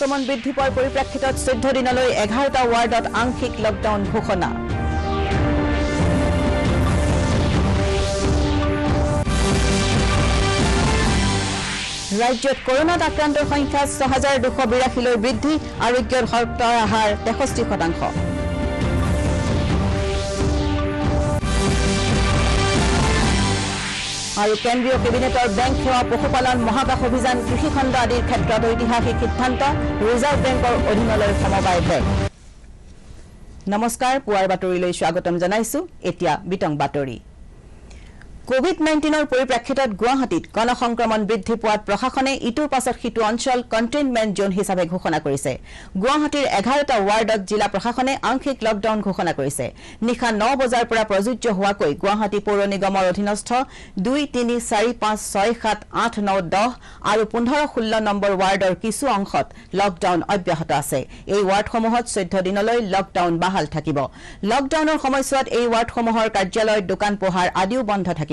সংক্ৰমণ বৃদ্ধি পোৱাৰ পৰিপ্ৰেক্ষিতত 14 দিনলৈ 11টা ৱাৰ্ডত আংশিক লকডাউন ঘোষণা ৰাজ্যত কৰোনাত আক্ৰান্তৰ সংখ্যা 6282 লৈ বৃদ্ধি আৰোগ্যৰ হাৰ 63%। আৰু কেন্দ্ৰীয় কেবিনেটৰ বেংক সেৱা পশুপালন মহাকাশ অভিযান কৃষিখণ্ড আদিৰ ক্ষেত্ৰত ঐতিহাসিক সিদ্ধান্ত ৰিজাৰ্ভ বেংকৰ অধীনলৈ সমবায় বেংক। নমস্কাৰ, পুৱাৰ বাতৰিলৈ স্বাগতম জনাইছো। এতিয়া বিতং বাতৰি। কোভিড-19ৰ পৰিপ্ৰেক্ষিতত গুৱাহাটীত গণসংক্ৰমণ বৃদ্ধি পোৱাত প্ৰশাসনে ইটোৰ পাছত সিটো অঞ্চল কণ্টেইনমেণ্ট জোন হিচাপে ঘোষণা কৰিছে। গুৱাহাটীৰ 11টা ৱাৰ্ডত জিলা প্ৰশাসনে আংশিক লকডাউন ঘোষণা কৰিছে। নিশা 9 বজাৰ পৰা প্ৰযোজ্য হোৱাকৈ গুৱাহাটী পৌৰ নিগমৰ অধীনস্থ 2, 3, 4, 5, 6, 7, 8, 9, 10 আৰু 15-16 নম্বৰ ৱাৰ্ডৰ কিছু অংশত লকডাউন অব্যাহত আছে। এই ৱাৰ্ডসমূহত 14 দিনলৈ লকডাউন বাহাল থাকিব। লকডাউনৰ সময়ছোৱাত এই ৱাৰ্ডসমূহৰ কাৰ্যালয়, দোকান পোহাৰ আদিও বন্ধ থাকিব।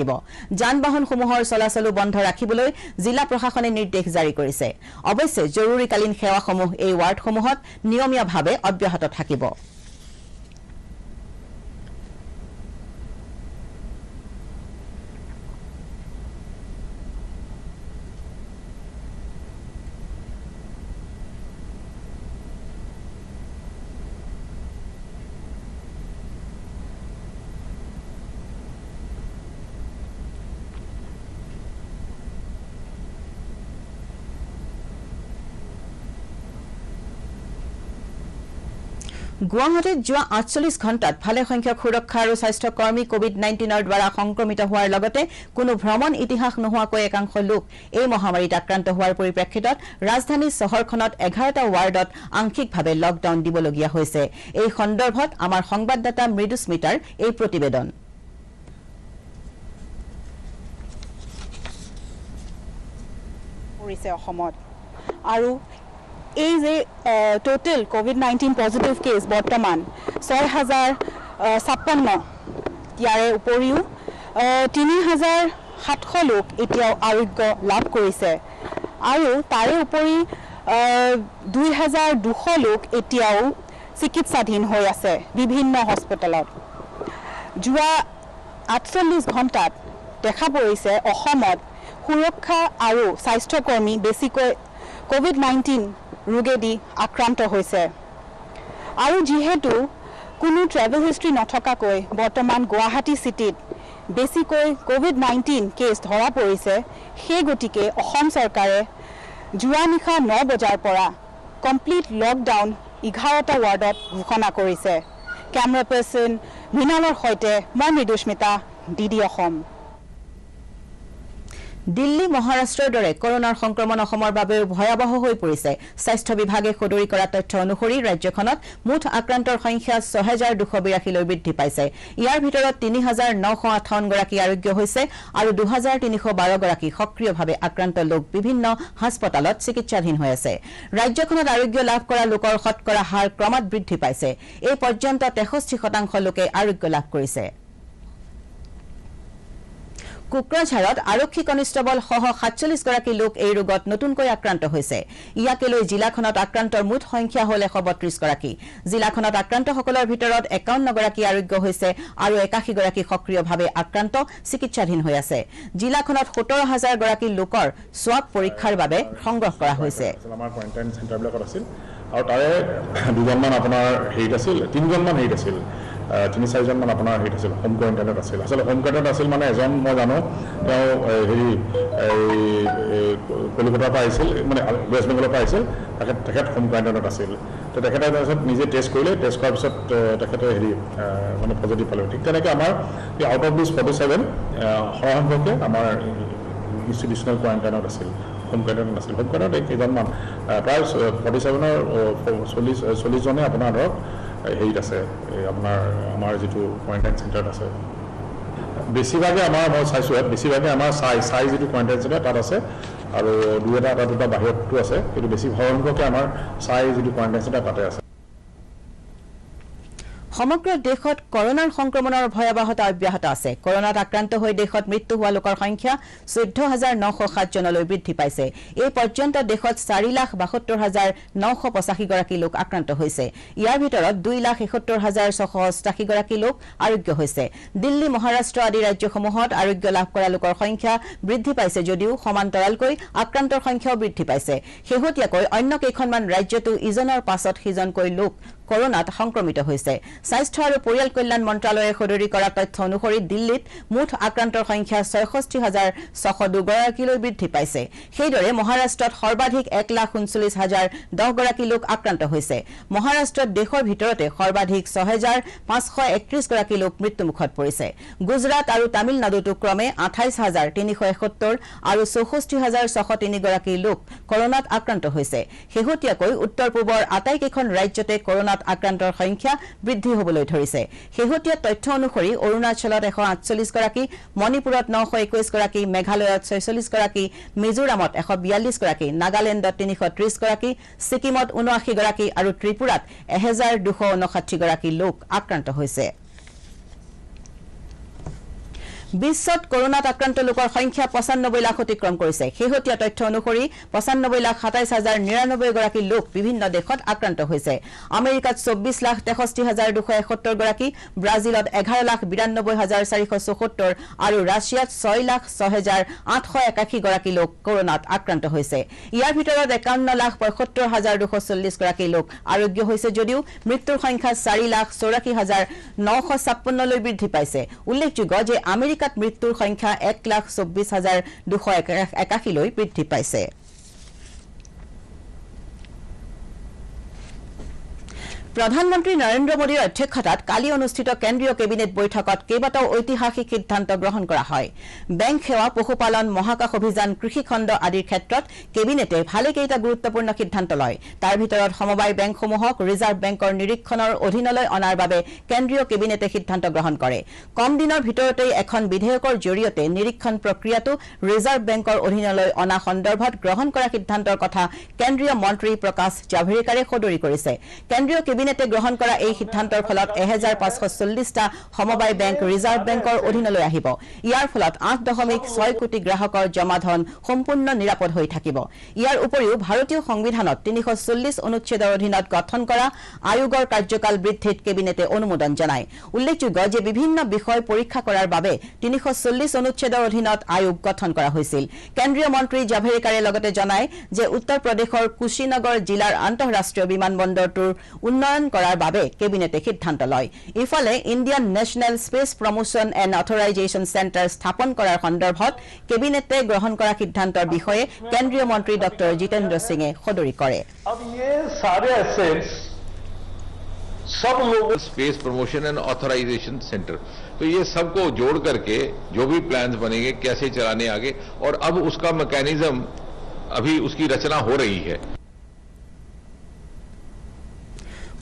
যান-বাহনসমূহৰ চলাচলো বন্ধ ৰাখিবলৈ জিলা প্ৰশাসনে নিৰ্দেশ জাৰি কৰিছে। অৱশ্যে জৰুৰীকালীন সেৱাসমূহ এই ৱাৰ্ডসমূহত নিয়মীয়াভাৱে অব্যাহত থাকিব। গুৱাহাটীত যোৱা 48 ঘণ্টাত ভালে সংখ্যক সুৰক্ষা আৰু স্বাস্থ্য কৰ্মী কোভিড-19ৰ দ্বাৰা সংক্ৰমিত হোৱাৰ লগতে কোনো ভ্ৰমণ ইতিহাস নোহোৱাকৈ একাংশ লোক এই মহামাৰীত আক্ৰান্ত হোৱাৰ পৰিপ্ৰেক্ষিতত ৰাজধানী চহৰখনত 11টা ৱাৰ্ডত আংশিকভাৱে লকডাউন দিবলগীয়া হৈছে। এই সন্দৰ্ভত আমাৰ সংবাদদাতা মৃদুস্মিতাৰ এই প্ৰতিবেদন। অসমত আৰু এই যে টোটেল কোভিড-19 পজিটিভ কেছ বৰ্তমান 6056, ইয়াৰে উপৰিও 3700 লোক এতিয়াও আৰোগ্য লাভ কৰিছে আৰু তাৰে উপৰি 2200 লোক এতিয়াও চিকিৎসাধীন হৈ আছে বিভিন্ন হস্পিটেলত। যোৱা 48 ঘণ্টাত দেখা পৰিছে অসমত সুৰক্ষা আৰু স্বাস্থ্যকৰ্মী বেছিকৈ কোভিড-19 ৰোগেদি আক্ৰান্ত হৈছে আৰু যিহেতু কোনো ট্ৰেভেল হিষ্ট্ৰী নথকাকৈ বৰ্তমান গুৱাহাটী চিটিত বেছিকৈ কোভিড-19 কেছ ধৰা পৰিছে, সেই গতিকে অসম চৰকাৰে যোৱা নিশা 9 বজাৰ পৰা কমপ্লিট লকডাউন 11টা ৱাৰ্ডত ঘোষণা কৰিছে। কেমেৰা পাৰ্চন মৃণালৰ সৈতে মই মৃদুস্মিতা, DD অসম। দিল্লী, মহাৰাষ্ট্ৰৰ দৰে কৰোনাৰ সংক্ৰমণ অসমৰ বাবেও ভয়াৱহ হৈ পৰিছে। স্বাস্থ্য বিভাগে সদৰি কৰা তথ্য অনুসৰি ৰাজ্যখনত মুঠ আক্ৰান্তৰ সংখ্যা 6282 লৈ বৃদ্ধি পাইছে। ইয়াৰ ভিতৰত 3958 গৰাকী আৰোগ্য হৈছে আৰু 2312 গৰাকী সক্ৰিয়ভাৱে আক্ৰান্ত লোক বিভিন্ন হাস্পতালত চিকিৎসাধীন হৈ আছে। ৰাজ্যখনত আৰোগ্য লাভ কৰা লোকৰ শতকৰা হাৰ ক্ৰমাৎ বৃদ্ধি পাইছে। এই পৰ্যন্ত 63% লোকে আৰোগ্য লাভ কৰিছে। কোকৰাঝাৰত আৰক্ষী কনিষ্টবল সহ 47 গৰাকী লোক এই ৰোগত নতুনকৈ আক্ৰান্ত হৈছে। ইয়াকে লৈ জিলাখনত আক্ৰান্তৰ মুঠ সংখ্যা হ'ল 132 গৰাকী। জিলাখনত আক্ৰান্তসকলৰ ভিতৰত 51 গৰাকী আৰোগ্য হৈছে আৰু 81 গৰাকী সক্ৰিয়ভাৱে আক্ৰান্ত চিকিৎসাধীন হৈ আছে। জিলাখনত 17000 গৰাকী লোকৰ স্বাব পৰীক্ষাৰ বাবে সংগ্ৰহ কৰা হৈছে। আমাৰ কোৱাৰেণ্টাইন চেণ্টাৰবিলাকত আছিল আৰু তাৰে দুজনমান আপোনাৰ হেৰিত আছিল, 3জনমান হেৰিত আছিল, 3-4জন আপোনাৰ হেৰিত আছিল, হোম কোৱাৰেণ্টাইনত আছিল। আচলতে হোম কোৱাৰেণ্টাইনত আছিল মানে এজন মই জানো তেওঁ হেৰি কলিকতাৰ পৰা আহিছিল, মানে ৱেষ্ট বেংগলৰ পৰা আহিছিল, তেখেত হোম কোৱাৰেণ্টাইনত আছিল। তো তেখেতে তাৰপিছত নিজে টেষ্ট কৰিলে, টেষ্ট কৰাৰ পিছত তেখেতে হেৰি মানে পজিটিভ পালে। ঠিক তেনেকৈ আমাৰ এই আউট অফ দিছ 47 সৰহসংখ্যকে আমাৰ ইনষ্টিটিউচনেল কোৱাৰেণ্টাইনত আছিল, হোম কোৱাৰেণ্টাইনত আছিল। হোম কোৱাৰেণ্টাইনত কেইজনমান প্ৰায় 47ৰ 40জনে আপোনাৰ ধৰক হেৰিত আছে, আপোনাৰ আমাৰ যিটো কোৱাৰেণ্টাইন চেণ্টাৰত আছে। বেছিভাগে আমাৰ মই চাইছোঁ ইয়াত বেছিভাগে আমাৰ চাই যিটো কোৱাৰেণ্টাইন চেণ্টাৰ তাত আছে আৰু এটা দুটা বাহিৰতো আছে, কিন্তু বেছি সংখ্যকে আমাৰ চাই যিটো কোৱাৰেণ্টাইন চেণ্টাৰ তাতে আছে। সমগ্ৰ দেশত কৰোনাৰ সংক্ৰমণৰ ভয়াৱহতা অব্যাহত আছে। কৰোনাত আক্ৰান্ত হৈ দেশত মৃত্যু হোৱা লোকৰ সংখ্যা 14,907 জনলৈ বৃদ্ধি পাইছে। এই পৰ্যন্ত দেশত 4,72,985 গৰাকী লোক আক্ৰান্ত হৈছে। ইয়াৰ ভিতৰত 2,71,688 গৰাকী লোক আৰোগ্য হৈছে। দিল্লী, মহাৰাষ্ট্ৰ আদি ৰাজ্যসমূহত আৰোগ্য লাভ কৰা লোকৰ সংখ্যা বৃদ্ধি পাইছে যদিও সমান্তৰালকৈ আক্ৰান্তৰ সংখ্যাও বৃদ্ধি পাইছে। শেহতীয়াকৈ অন্য কেইখনমান ৰাজ্যতো ইজনৰ পাছত সিজনকৈ লোক কৰোনাত সংক্ৰমিত হৈছে। স্বাস্থ্য আৰু পৰিয়াল কল্যাণ মন্ত্ৰালয়ে সদৰি কৰা তথ্য অনুসৰি দিল্লীত মুঠ আক্ৰান্তৰ সংখ্যা 66,602 গৰাকীলৈ বৃদ্ধি পাইছে। সেইদৰে মহাৰাষ্ট্ৰত সৰ্বাধিক 1,39,010 গৰাকী লোক আক্ৰান্ত হৈছে। মহাৰাষ্ট্ৰত দেশৰ ভিতৰতে সৰ্বাধিক 6,531 গৰাকী লোক মৃত্যুমুখত পৰিছে। গুজৰাট আৰু তামিলনাডুতো ক্ৰমে 28,371 আৰু 64,603 গৰাকী লোক কৰোনাত আক্ৰান্ত হৈছে। শেহতীয়াকৈ উত্তৰ পূবৰ আটাইকেইখন ৰাজ্যতে কৰোনাত আক্ৰান্তৰ সংখ্যা বৃদ্ধি হ'বলৈ ধৰিছে। শেহতীয়া তথ্য অনুসৰি অৰুণাচলত 148 গৰাকী, মণিপুৰত 921 গৰাকী, মেঘালয়ত 46 গৰাকী, মিজোৰামত 142 গৰাকী, নাগালেণ্ডত 330 গৰাকী, ছিকিমত 79 গৰাকী আৰু ত্ৰিপুৰাত 1,259 গৰাকী লোক আক্ৰান্ত হৈছে। বিশ্বত কৰোনাত আক্ৰান্ত লোকৰ সংখ্যা 95 লাখ অতিক্ৰম কৰিছে। শেহতীয়া তথ্য অনুসৰি 95,27,099 গৰাকী লোক বিভিন্ন দেশত আক্ৰান্ত হৈছে। আমেৰিকাত 24,63,271 গৰাকী, ব্ৰাজিলত 11,92,474 আৰু ৰাছিয়াত 6,06,881 গৰাকী লোক কৰোনাত আক্ৰান্ত হৈছে। ইয়াৰ ভিতৰত 51,75,240 গৰাকী লোক আৰোগ্য হৈছে যদিও মৃত্যুৰ সংখ্যা 4,84,956 লৈ বৃদ্ধি পাইছে। উল্লেখযোগ্য যে আমেৰিকাত মৃত্যুৰ সংখ্যা 1,24,281 লৈ বৃদ্ধি পাইছে। প্ৰধানমন্ত্ৰী নৰেন্দ্ৰ মোদীৰ অধ্যক্ষতাত কালি অনুষ্ঠিত কেন্দ্ৰীয় কেবিনেট বৈঠকত কেইবাটাও ঐতিহাসিক সিদ্ধান্ত গ্ৰহণ কৰা হয়। বেংক সেৱা, পশুপালন, মহাকাশ অভিযান, কৃষি খণ্ড আদিৰ ক্ষেত্ৰত কেবিনেটে ভালেকেইটা গুৰুত্বপূৰ্ণ সিদ্ধান্ত লয়। তাৰ ভিতৰত সমবায় বেংকসমূহক ৰিজাৰ্ভ বেংকৰ নিৰীক্ষণৰ অধীনলৈ অনাৰ বাবে কেন্দ্ৰীয় কেবিনেটে সিদ্ধান্ত গ্ৰহণ কৰে। কম দিনৰ ভিতৰতেই এখন বিধেয়কৰ জৰিয়তে নিৰীক্ষণ প্ৰক্ৰিয়াটো ৰিজাৰ্ভ বেংকৰ অধীনলৈ অনা সন্দৰ্ভত গ্ৰহণ কৰা সিদ্ধান্তৰ কথা কেন্দ্ৰীয় মন্ত্ৰী প্ৰকাশ জাভড়েকাৰে সদৰি কৰিছে। কেন্দ্ৰীয় কেবিনেটে গ্ৰহণ কৰা এই সিদ্ধান্তৰ ফলত 1,540টা সমবায় বেংক ৰিজাৰ্ভ বেংকৰ অধীনলৈ আহিব। ইয়াৰ ফলত 8.6 কোটি গ্ৰাহকৰ জমাধন সম্পূৰ্ণ নিৰাপদ হৈ থাকিব। ইয়াৰ উপৰিও ভাৰতীয় সংবিধানত 340 অনুচ্ছেদৰ অধীনত গঠন কৰা আয়োগৰ কাৰ্যকাল বৃদ্ধিত কেবিনেটে অনুমোদন জনায়। উল্লেখযোগ্য যে বিভিন্ন বিষয় পৰীক্ষা কৰাৰ বাবে 340 অনুচ্ছেদৰ অধীনত আয়োগ গঠন কৰা হৈছিল। কেন্দ্ৰীয় মন্ত্ৰী জাভড়েকাৰে লগতে জনায় যে উত্তৰ প্ৰদেশৰ কুশীনগৰ জিলাৰ আন্তঃৰাষ্ট্ৰীয় বিমানবন্দৰটোৰ উন্নয়ন কৰাৰ বাবে কেবিনেটে সিদ্ধান্ত লয়। ইফালে Indian national space promotion and authorisation centre স্থাপন কৰাৰ সন্দৰ্ভত কেবিনেটে গ্ৰহণ কৰা সিদ্ধান্তৰ বিষয়ে কেন্দ্ৰীয় মন্ত্ৰী ডক্টৰ জিতেন্দ্ৰ সিঙে সদৰি কৰে। सब लोगों space promotion and authorization centre, तो ये सबको जोड़ करके जो भी प्लान्स बनेंगे कैसे चलाने आगे, और अब उसका मैकेनिज्म अभी उसकी रचना हो रही है।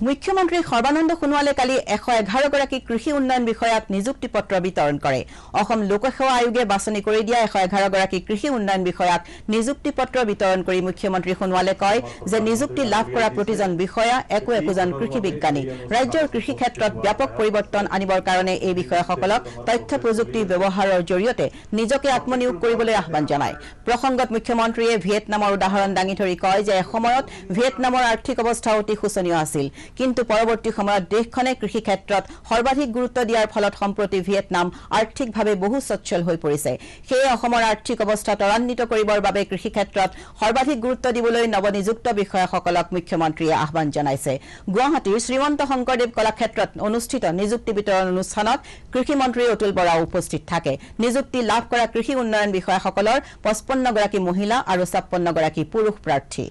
মুখ্যমন্ত্ৰী সৰ্বানন্দ সোণোৱালে কালি 111 গৰাকী কৃষি উন্নয়ন বিষয়াক নিযুক্তি পত্ৰ বিতৰণ কৰে। অসম লোকসেৱা আয়োগে বাছনি কৰি দিয়া 111 গৰাকী কৃষি উন্নয়ন বিষয়াক নিযুক্তি পত্ৰ বিতৰণ কৰি মুখ্যমন্ত্ৰী সোণোৱালে কয় যে নিযুক্তি লাভ কৰা প্ৰতিজন বিষয়া একোজন কৃষি বিজ্ঞানী। ৰাজ্যৰ কৃষি ক্ষেত্ৰত ব্যাপক পৰিৱৰ্তন আনিবৰ কাৰণে এই বিষয়াসকলক তথ্য প্ৰযুক্তি ব্যৱহাৰৰ জৰিয়তে নিজকে আত্মনিয়োগ কৰিবলৈ আহ্বান জনায়। প্ৰসংগত মুখ্যমন্ত্ৰীয়ে ভিয়েটনামৰ উদাহৰণ দাঙি ধৰি কয় যে এসময়ত ভিয়েটনামৰ আৰ্থিক অৱস্থা অতি শোচনীয় আছিল, কিন্তু পৰৱৰ্তী সময়ত দেশখনে কৃষি ক্ষেত্ৰত সৰ্বাধিক গুৰুত্ব দিয়াৰ ফলত সম্প্ৰতি ভিয়েটনাম আৰ্থিকভাৱে বহু সচ্ছল হৈ পৰিছে। সেয়ে অসমৰ আৰ্থিক অৱস্থা ত্বৰান্বিত কৰিবৰ বাবে কৃষি ক্ষেত্ৰত সৰ্বাধিক গুৰুত্ব দিবলৈ নৱনিযুক্ত বিষয়াসকলক মুখ্যমন্ত্ৰীয়ে আহ্বান জনাইছে। গুৱাহাটীৰ শ্ৰীমন্ত শংকৰদেৱ কলাক্ষেত্ৰত অনুষ্ঠিত নিযুক্তি বিতৰণ অনুষ্ঠানত কৃষিমন্ত্ৰী অতুল বৰাও উপস্থিত থাকে। নিযুক্তি লাভ কৰা কৃষি উন্নয়ন বিষয়াসকলৰ 55 গৰাকী মহিলা আৰু 56 গৰাকী পুৰুষ প্ৰাৰ্থী।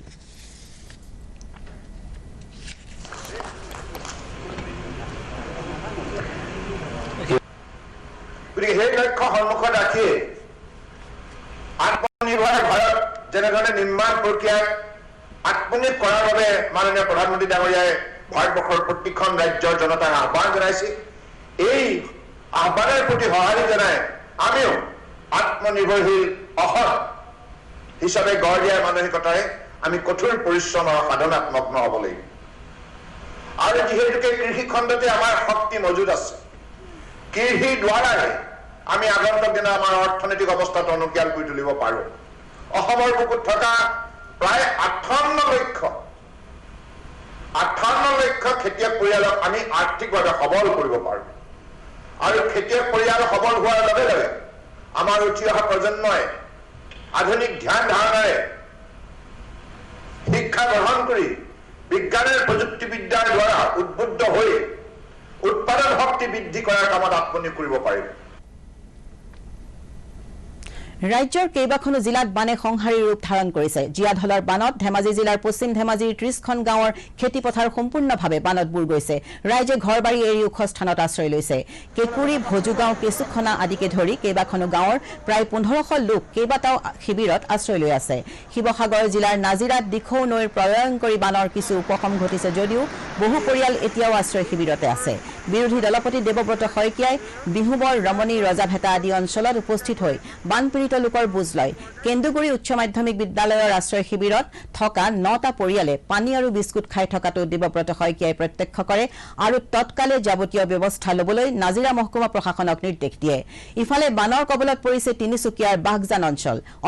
সেই লক্ষ্য সন্মুখত ৰাখি আত্মনিৰ্ভৰ ভাৰত যেনেধৰণে নিৰ্মাণ প্ৰক্ৰিয়াক আত্মনিয়োগ কৰাৰ বাবে মাননীয় প্ৰধানমন্ত্ৰী ডাঙৰীয়াই ভাৰতবৰ্ষৰ প্ৰতিখন ৰাজ্যৰ জনতাক আহ্বান জনাইছে। এই আহ্বানৰ প্ৰতি সঁহাৰি জনাই আমিও আত্মনিৰ্ভৰশীল অসম হিচাপে গঢ় দিয়াৰ মানসিকতাৰে আমি কঠোৰ পৰিশ্ৰম আৰু সাধনাত মগ্ন হ'ব লাগিব। আৰু যিহেতু গতিকে কৃষি খণ্ডতে আমাৰ শক্তি মজুদ আছে কৃষি দ্বাৰাই আমি আগন্তুক দিনত আমাৰ অৰ্থনৈতিক অৱস্থা টনকিয়াল কৰি তুলিব পাৰোঁ অসমৰ বুকুত থকা প্ৰায় 58 লক্ষ খেতিয়ক পৰিয়ালক আমি আৰ্থিকভাৱে সবল কৰিব পাৰোঁ আৰু খেতিয়ক পৰিয়াল সবল হোৱাৰ লগে লগে আমাৰ উঠি অহা প্ৰজন্মই আধুনিক ধ্যান ধাৰণাৰে শিক্ষা গ্ৰহণ কৰি বিজ্ঞানৰ প্ৰযুক্তিবিদ্যাৰ দ্বাৰা উদ্বুদ্ধ হৈ উৎপাদন শক্তি বৃদ্ধি কৰাৰ কামত আত্মনিয়োগ কৰিব পাৰিব ৰাজ্যৰ কেইবাখনো জিলাত বানে সংহাৰী ৰূপ ধাৰণ কৰিছে জিয়াধলৰ বানত ধেমাজি জিলাৰ পশ্চিম ধেমাজিৰ 30খন গাঁৱৰ খেতিপথাৰ সম্পূৰ্ণভাৱে বানত বুৰ গৈছে ৰাইজে ঘৰবাৰী এৰি ওখ স্থানত আশ্ৰয় লৈছে কেকুৰি ভজুগাঁও কেঁচুখনা আদিকে ধৰি কেইবাখনো গাঁৱৰ প্ৰায় 1500 লোক কেইবাটাও শিবিৰত আশ্ৰয় লৈ আছে শিৱসাগৰ জিলাৰ নাজিৰাত দিখৌ নৈৰ প্ৰলয়ংকৰী বানৰ কিছু উপশম ঘটিছে যদিও বহু পৰিয়াল এতিয়াও আশ্ৰয় শিবিৰতে আছে বিৰোধী দলপতি দেৱব্ৰত শইকীয়াই বিহুবৰ ৰমণী ৰজাভেটা আদি অঞ্চলত উপস্থিত হৈ বানপীড়িত লোকৰ বুজ লয় কেন্দুগুৰি উচ্চ মাধ্যমিক বিদ্যালয়ৰ আশ্ৰয় শিবিৰত থকা 9টা পৰিয়ালে পানী আৰু বিস্কুট খাই থকাটো দেৱব্ৰত শইকীয়াই প্ৰত্যক্ষ কৰে আৰু তৎকালে যাৱতীয় ব্যৱস্থা লবলৈ নাজিৰা মহকুমা প্ৰশাসনক নিৰ্দেশ দিয়ে ইফালে বানৰ কবলত পৰিছে তিনিচুকীয়াৰ বাগজান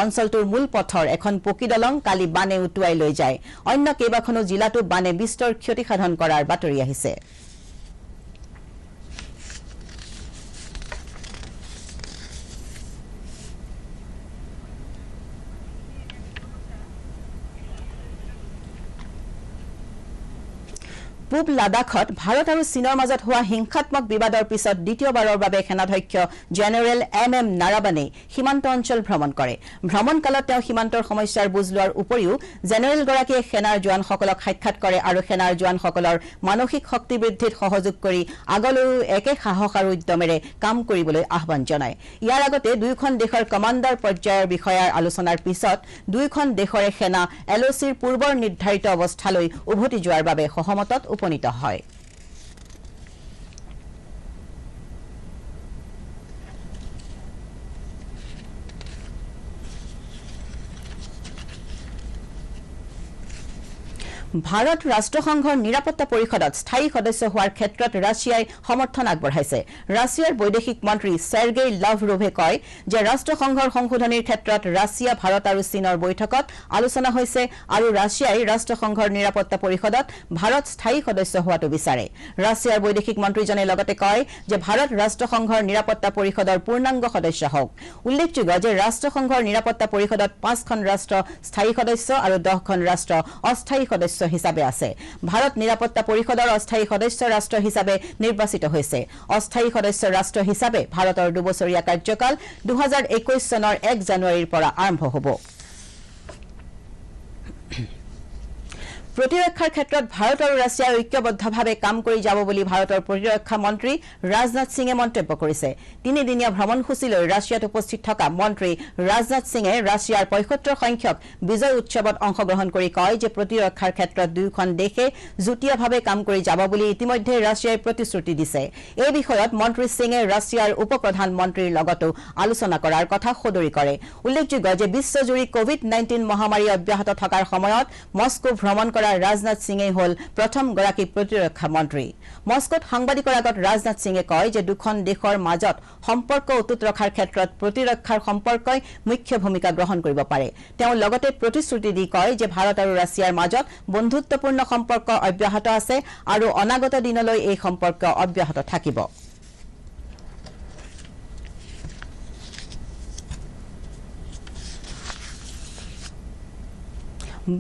অঞ্চলটোৰ মূল পথৰ এখন পকী দলং কালি বানে উটুৱাই লৈ যায় অন্য কেইবাখনো জিলাতো বানে বিস্তৰ ক্ষতি সাধন কৰাৰ বাতৰি আহিছে পূব লাডাখত ভাৰত আৰু চীনৰ মাজত হোৱা হিংসাত্মক বিবাদৰ পিছত দ্বিতীয়বাৰৰ বাবে সেনাধ্যক্ষ জেনেৰেল এম নাৰাবানে সীমান্ত অঞ্চল ভ্ৰমণ কৰে ভ্ৰমণকালত তেওঁ সীমান্তৰ সমস্যাৰ বুজ লোৱাৰ উপৰিও জেনেৰেলগৰাকীয়ে সেনাৰ জোৱানসকলক সাক্ষাৎ কৰে আৰু সেনাৰ জোৱানসকলৰ মানসিক শক্তি বৃদ্ধিত সহযোগ কৰি আগলৈও একে সাহস আৰু উদ্যমেৰে কাম কৰিবলৈ আহ্বান জনায় ইয়াৰ আগতে দুয়োখন দেশৰ কমাণ্ডাৰ পৰ্যায়ৰ বিষয়াৰ আলোচনাৰ পিছত দুয়োখন দেশৰে সেনা এলঅচিৰ পূৰ্বৰ নিৰ্ধাৰিত অৱস্থালৈ উভতি যোৱাৰ বাবে সহমতত উপনীত হয় ভাৰত ৰাষ্ট্ৰসংঘৰ নিৰাপত্তা পৰিষদত স্থায়ী সদস্য হোৱাৰ ক্ষেত্ৰত ৰাছিয়াই সমৰ্থন আগবঢ়াইছে ৰাছিয়াৰ বৈদেশিক মন্ত্ৰী সেৰ্গেই লাভৰোভে কয় যে ৰাষ্ট্ৰসংঘৰ সংশোধনীৰ ক্ষেত্ৰত ৰাছিয়া ভাৰত আৰু চীনৰ বৈঠকত আলোচনা হৈছে আৰু ৰাছিয়াই ৰাষ্ট্ৰসংঘৰ নিৰাপত্তা পৰিষদত ভাৰত স্থায়ী সদস্য হোৱাটো বিচাৰে ৰাছিয়াৰ বৈদেশিক মন্ত্ৰীজনে লগতে কয় যে ভাৰত ৰাষ্ট্ৰসংঘৰ নিৰাপত্তা পৰিষদৰ পূৰ্ণাংগ সদস্য হওক উল্লেখযোগ্য যে ৰাষ্ট্ৰসংঘৰ নিৰাপত্তা পৰিষদত 5খন ৰাষ্ট্ৰ স্থায়ী সদস্য আৰু 10খন ৰাষ্ট্ৰ অস্থায়ী সদস্য হিচাপে আছে ভাৰত নিৰাপত্তা পৰিষদৰ অস্থায়ী সদস্য ৰাষ্ট্ৰ হিচাপে নিৰ্বাচিত হৈছে অস্থায়ী সদস্য ৰাষ্ট্ৰ হিচাপে ভাৰতৰ দুবছৰীয়া কাৰ্যকাল 2021 চনৰ 1 জানুৱাৰীৰ পৰা আৰম্ভ হ'ব প্ৰতিৰক্ষাৰ ক্ষেত্ৰত ভাৰত আৰু ৰাছিয়াই ঐক্যবদ্ধভাৱে কাম কৰি যাব বুলি ভাৰতৰ প্ৰতিৰক্ষা মন্ত্ৰী ৰাজনাথ সিঙে মন্তব্য কৰিছে তিনিদিনীয়া ভ্ৰমণসূচীলৈ ৰাছিয়াত উপস্থিত থকা মন্ত্ৰী ৰাজনাথ সিঙে ৰাছিয়াৰ 75 সংখ্যক বিজয় উৎসৱত অংশগ্ৰহণ কৰি কয় যে প্ৰতিৰক্ষাৰ ক্ষেত্ৰত দুয়োখন দেশে যুটীয়াভাৱে কাম কৰি যাব বুলি ইতিমধ্যে ৰাছিয়াই প্ৰতিশ্ৰুতি দিছে এই বিষয়ত মন্ত্ৰী সিঙে ৰাছিয়াৰ উপপ্ৰধানমন্ত্ৰীৰ লগতো আলোচনা কৰাৰ কথা সদৰি কৰে উল্লেখযোগ্য যে বিশ্বজুৰি কোভিড-19 মহামাৰী অব্যাহত থকাৰ সময়ত মস্কো ভ্ৰমণ ৰাজনাথ সিঙে হল প্ৰথমগৰাকী প্ৰতিৰক্ষা মন্ত্ৰী মস্কোত সাংবাদিকৰ আগত ৰাজনাথ সিঙে কয় যে দুখন দেশৰ মাজত সম্পৰ্ক অটুট ৰখাৰ ক্ষেত্ৰত প্ৰতিৰক্ষাৰ সম্পৰ্কই মুখ্য ভূমিকা গ্ৰহণ কৰিব পাৰে তেওঁ লগতে প্ৰতিশ্ৰুতি দি কয় যে ভাৰত আৰু ৰাছিয়াৰ মাজত বন্ধুত্বপূৰ্ণ সম্পৰ্ক অব্যাহত আছে আৰু অনাগত দিনলৈ এই সম্পৰ্ক অব্যাহত থাকিব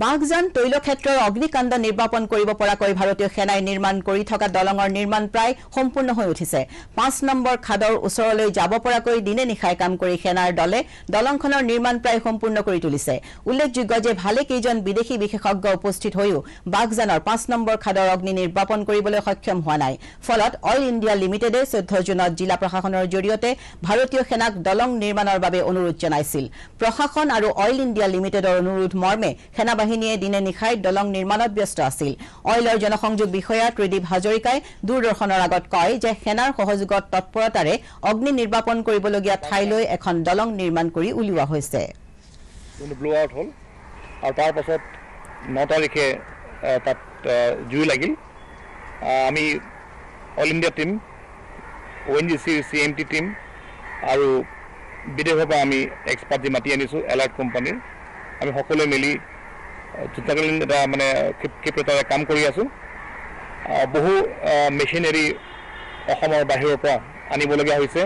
বাগজান তৈলক্ষেত্ৰৰ অগ্নিকাণ্ড নিৰ্বাপন কৰিব পৰাকৈ ভাৰতীয় সেনাই নিৰ্মাণ কৰি থকা দলঙৰ নিৰ্মাণ প্ৰায় সম্পূৰ্ণ হৈ উঠিছে 5 নম্বৰ খাদৰ ওচৰলৈ যাব পৰাকৈ দিনে নিশাই কাম কৰি সেনাৰ দলে দলংখনৰ নিৰ্মাণ প্ৰায় সম্পূৰ্ণ কৰি তুলিছে উল্লেখযোগ্য যে ভালে কেইজন বিদেশী বিশেষজ্ঞ উপস্থিত হৈও বাগজানৰ 5 নম্বৰ খাদৰ অগ্নি নিৰ্বাপন কৰিবলৈ সক্ষম হোৱা নাই ফলত অইল ইণ্ডিয়া লিমিটেডে 14 জুনত জিলা প্ৰশাসনৰ জৰিয়তে ভাৰতীয় সেনাক দলং নিৰ্মাণৰ বাবে অনুৰোধ জনাইছিল প্ৰশাসন আৰু অইল ইণ্ডিয়া লিমিটেডৰ অনুৰোধ মৰ্মে সেনাবাহিনীয়ে দিনে নিশাই দলং নিৰ্মাণত ব্যস্ত আছিল অইলৰ জনসংযোগ বিষয়া ত্ৰিদীপ হাজৰিকাই দূৰদৰ্শনৰ আগত কয় যে সেনাৰ সহযোগত তৎপৰতাৰে অগ্নি নিৰ্বাপন কৰিবলগীয়া ঠাইলৈ এখন দলং নিৰ্মাণ কৰি উলিওৱা হৈছে ব্লো আউট হ'ল আৰু তাৰ পাছত 9 তাৰিখে তাত জুই লাগিল আমি all India team ONGC CMT team আৰু বিদেশৰ পৰা আমি এক্সপাৰ্ট মাতি আনিছোঁ এলাৰ্ট কোম্পানীৰ আমি সকলোৱে মিলি যুদ্ধকালীন এটা মানে ক্ষিপ্ৰতাৰে কাম কৰি আছোঁ বহু মেচিনাৰী অসমৰ বাহিৰৰ পৰা আনিবলগীয়া হৈছে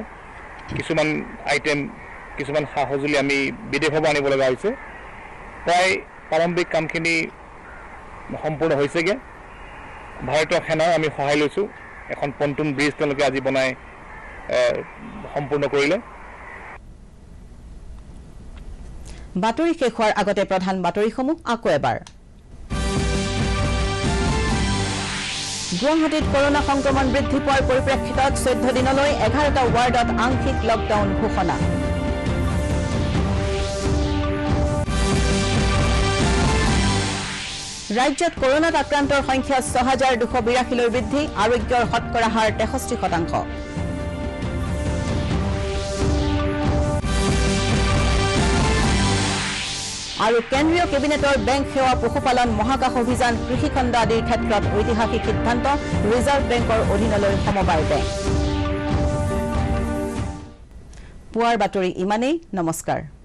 কিছুমান আইটেম কিছুমান সা সঁজুলি আমি বিদেশৰ পৰা আনিবলগীয়া হৈছে প্ৰায় প্ৰাৰম্ভিক কামখিনি সম্পূৰ্ণ হৈছেগৈ ভাৰতীয় সেনাৰ আমি সহায় লৈছোঁ এখন পন্টুন ব্ৰিজ তেওঁলোকে আজি বনাই সম্পূৰ্ণ কৰিলে বাতৰি শেষ হোৱাৰ আগতে প্ৰধান বাতৰিসমূহ আকৌ এবাৰ গুৱাহাটীত কৰোনা সংক্ৰমণ বৃদ্ধি পোৱাৰ পৰিপ্ৰেক্ষিতত 14 দিনলৈ 11টা ৱাৰ্ডত আংশিক লকডাউন ঘোষণা ৰাজ্যত কৰোনাত আক্ৰান্তৰ সংখ্যা 6282 লৈ বৃদ্ধি আৰোগ্যৰ শতকৰা হাৰ 63%। আৰু কেন্দ্ৰীয় কেবিনেটৰ বেংক সেৱা পশুপালন মহাকাশ অভিযান কৃষিখণ্ড আদিৰ ক্ষেত্ৰত ঐতিহাসিক সিদ্ধান্ত ৰিজাৰ্ভ বেংকৰ অধীনলৈ সমবায় বেংক পুৱাৰ বাতৰি ইমানেই নমস্কাৰ।